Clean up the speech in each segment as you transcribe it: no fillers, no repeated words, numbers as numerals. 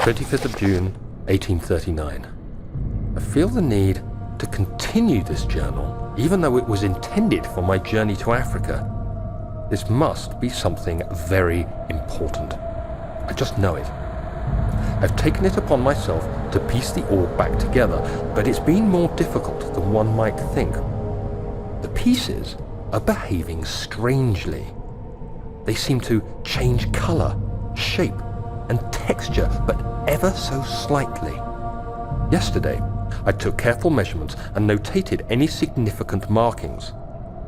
25th of June, 1839. I feel the need to continue this journal, even though it was intended for my journey to Africa. This must be something very important. I just know it. I've taken it upon myself to piece the orb back together, but it's been more difficult than one might think. The pieces are behaving strangely. They seem to change colour, shape, and texture, but ever so slightly. Yesterday, I took careful measurements and notated any significant markings.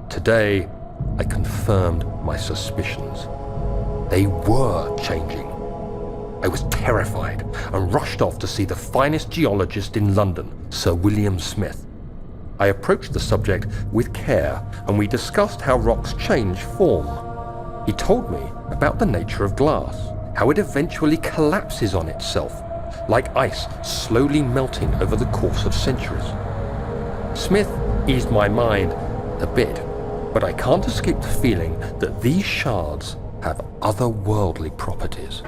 Today, I confirmed my suspicions. They were changing. I was terrified and rushed off to see the finest geologist in London, Sir William Smith. I approached the subject with care and we discussed how rocks change form. He told me about the nature of glass, how it eventually collapses on itself, like ice slowly melting over the course of centuries. Smith eased my mind a bit, but I can't escape the feeling that these shards have otherworldly properties.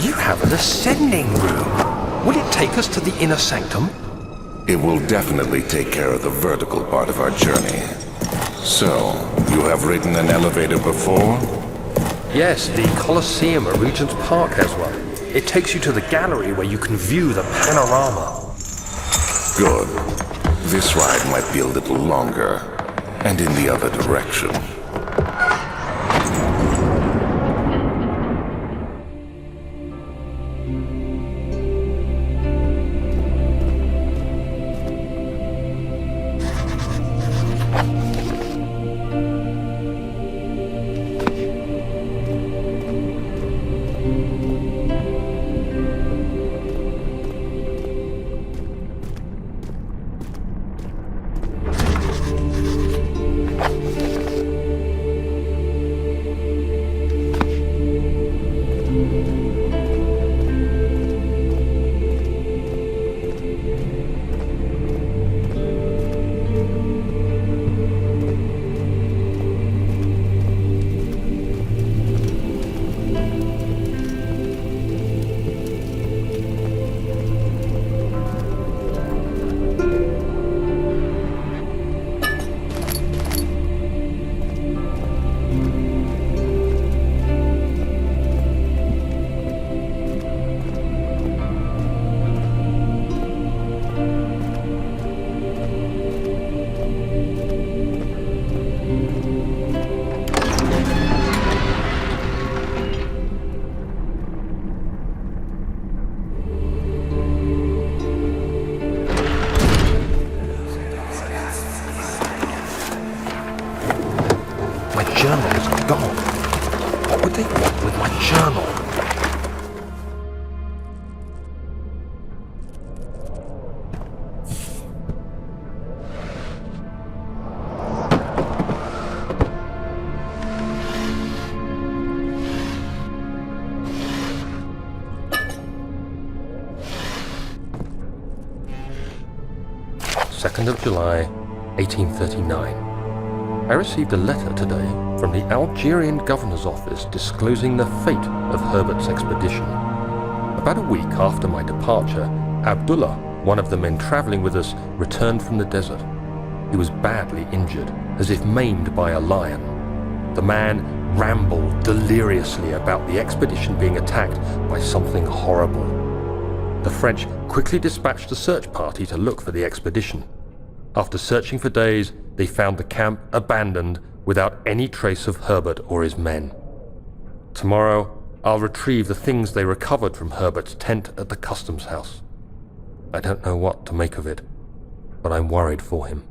You have an ascending room. Will it take us to the inner sanctum? It will definitely take care of the vertical part of our journey. So, you have ridden an elevator before? Yes, the Colosseum at Regent's Park has one. It takes you to the gallery where you can view the panorama. Good. This ride might be a little longer, and in the other direction. Journal is gone. What would they want with my journal? July 1839. I received a letter today from the Algerian governor's office disclosing the fate of Herbert's expedition. About a week after my departure, Abdullah, one of the men traveling with us, returned from the desert. He was badly injured, as if maimed by a lion. The man rambled deliriously about the expedition being attacked by something horrible. The French quickly dispatched a search party to look for the expedition. After searching for days, they found the camp abandoned without any trace of Herbert or his men. Tomorrow, I'll retrieve the things they recovered from Herbert's tent at the customs house. I don't know what to make of it, but I'm worried for him.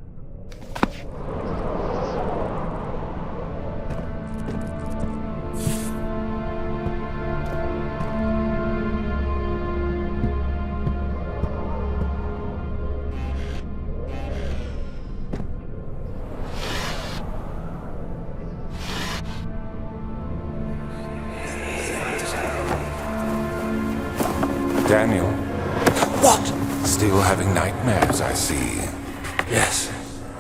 Daniel? What? Still having nightmares, I see. Yes,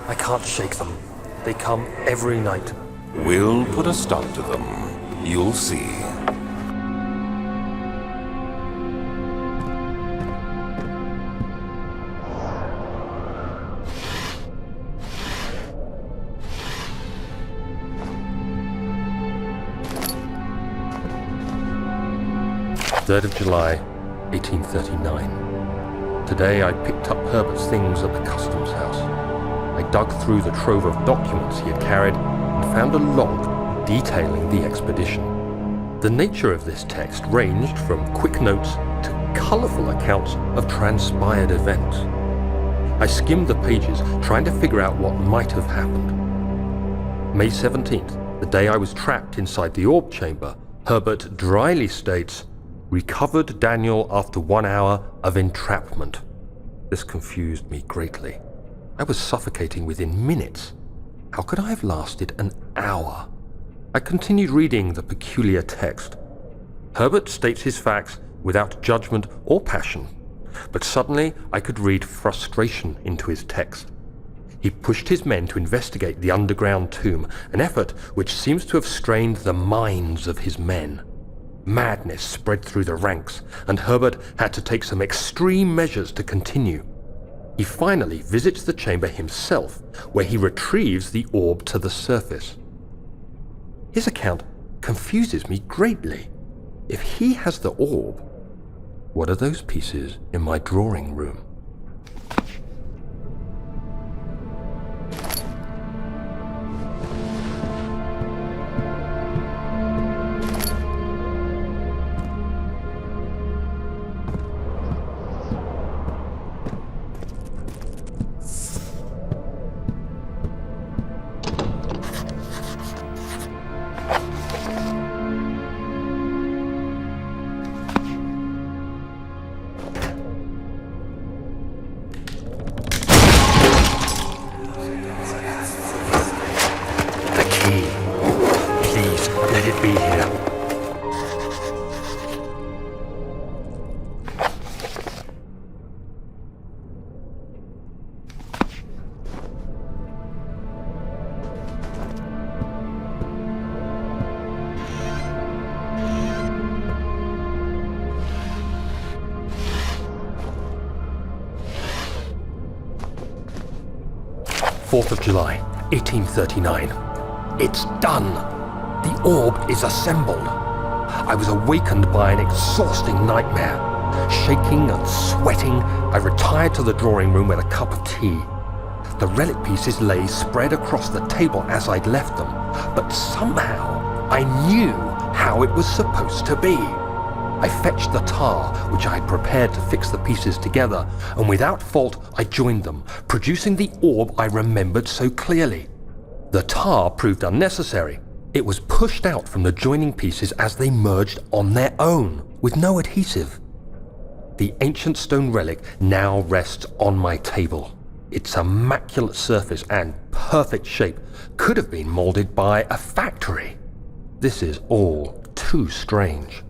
I can't shake them. They come every night. We'll put a stop to them. You'll see. July 3rd, 1839. Today I picked up Herbert's things at the customs house. I dug through the trove of documents he had carried and found a log detailing the expedition. The nature of this text ranged from quick notes to colourful accounts of transpired events. I skimmed the pages, trying to figure out what might have happened. May 17th, the day I was trapped inside the orb chamber, Herbert dryly states, "Recovered Daniel after 1 hour of entrapment." This confused me greatly. I was suffocating within minutes. How could I have lasted an hour? I continued reading the peculiar text. Herbert states his facts without judgment or passion, but suddenly I could read frustration into his text. He pushed his men to investigate the underground tomb, an effort which seems to have strained the minds of his men. Madness spread through the ranks, and Herbert had to take some extreme measures to continue. He finally visits the chamber himself, where he retrieves the orb to the surface. His account confuses me greatly. If he has the orb, what are those pieces in my drawing room? Let it be here. July 4th, 1839. It's done! The orb is assembled. I was awakened by an exhausting nightmare. Shaking and sweating, I retired to the drawing room with a cup of tea. The relic pieces lay spread across the table as I'd left them, but somehow I knew how it was supposed to be. I fetched the tar, which I had prepared to fix the pieces together, and without fault I joined them, producing the orb I remembered so clearly. The tar proved unnecessary. It was pushed out from the joining pieces as they merged on their own, with no adhesive. The ancient stone relic now rests on my table. Its immaculate surface and perfect shape could have been molded by a factory. This is all too strange.